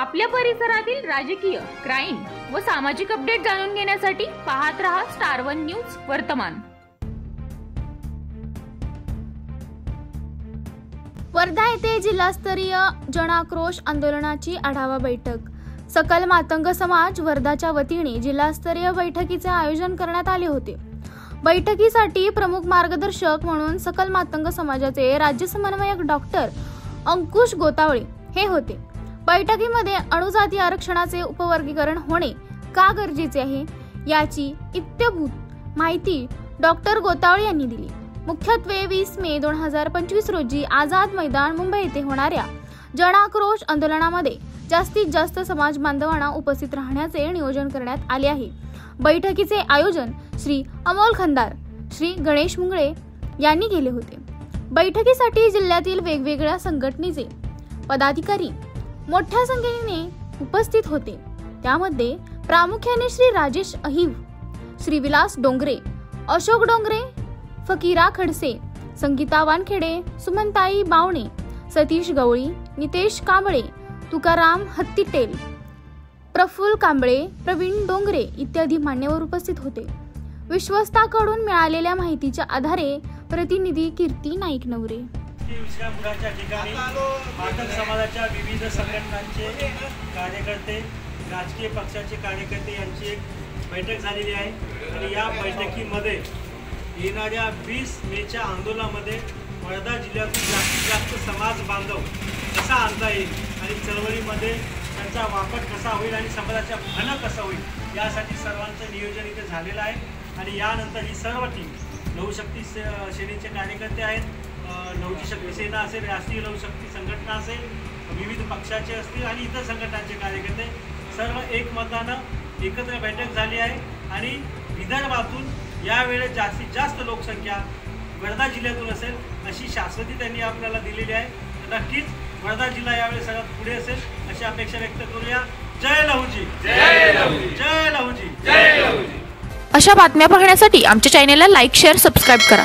आपल्या परिसरातील राजकीय, क्राईम व सामाजिक अपडेट जाणून घेण्यासाठी पाहत रहा स्टार वन न्यूज वर्तमान। वर्धा येथे जिल्हास्तरीय जनाक्रोश आंदोलनाची आढावा बैठक। सकल मातंग समाज वर्धाच्या वतीने जिल्हास्तरीय बैठकीचे आयोजन करण्यात आले होते। बैठकीसाठी प्रमुख मार्गदर्शक म्हणून सकल मातंग समाजाचे राज्य समन्वयक डॉक्टर अंकुश गोतावळे हे होते। बैठकीमध्ये अणुजाती आरक्षणाचे उपवर्गीकरण होणे का गरजेचे आहे याची इत्थंभूत माहिती डॉक्टर गोतावळे यांनी दिली। मुख्यत्वे 20 मे 2025 रोजी आझाद मैदान मुंबई येथे होणाऱ्या जनाक्रोश आंदोलनामध्ये जास्तीत जास्त समाज बांधवांना उपस्थित राहण्याचे नियोजन करण्यात आले आहे। बैठकीचे आयोजन श्री अमोल खंदार, श्री गणेश मुंगळे यांनी केले होते। बैठकीसाठी जिल्ह्यातील वेगवेगळ्या संघटनेचे पदाधिकारी मोठ्या संख्येने उपस्थित होते। त्यामध्ये प्रामुख्याने श्री राजेश अहिव, श्री विलास डोंगरे, अशोक डोंगरे, फकीरा खडसे, संगीता वानखेडे, सुमनताई बावणे, सतीश गवळी, नितेश कांबळे, तुकाराम हत्तीटेल, प्रफुल्ल कांबळे, प्रवीण डोंगरे इत्यादी मान्यवर उपस्थित होते। विश्वस्ताकडून मिळालेल्या माहितीच्या आधारे प्रतिनिधी कीर्ती नाईक नवरे विश्रामगृहाच्या ठिकाणी मातंग समाजाच्या विविध संघटनांचे कार्यकर्ते, राजकीय पक्षाचे कार्यकर्ते यांची एक बैठक झालेली आहे आणि या बैठकीमध्ये येणाऱ्या 20 मेच्या आंदोलनामध्ये वर्धा जिल्ह्यातून जास्तीत जास्त समाज बांधव कसा आणता येईल आणि चळवळीमध्ये त्यांचा वापर कसा होईल आणि समाजाच्या भन कसं होईल यासाठी सर्वांचं नियोजन इथे झालेलं आहे। आणि यानंतर ही सर्व टीम लघुशक्ती सेनेचे कार्यकर्ते आहेत, लघुशक्ती सेना असेल, राष्ट्रीय लघुशक्ती संघटना असेल, विविध पक्षाचे असतील आणि इतर संघटनांचे कार्यकर्ते सर्व एकमतानं एकत्र बैठक झाली आहे आणि विदर्भातून यावेळेस जास्तीत जास्त लोकसंख्या वर्धा जिल्ह्यातून असेल अशी शाश्वती त्यांनी आपल्याला दिलेली आहे। नक्कीच वर्धा जिल्हा यावेळेस सगळ्यात पुढे असेल अशी अपेक्षा व्यक्त करूया। जय लहूजी, जय लहूजी, जय लहूजी, जय लहूजी। अशा बातम्या पाहण्यासाठी आमच्या चॅनेलला लाईक, शेअर, सबस्क्राईब करा।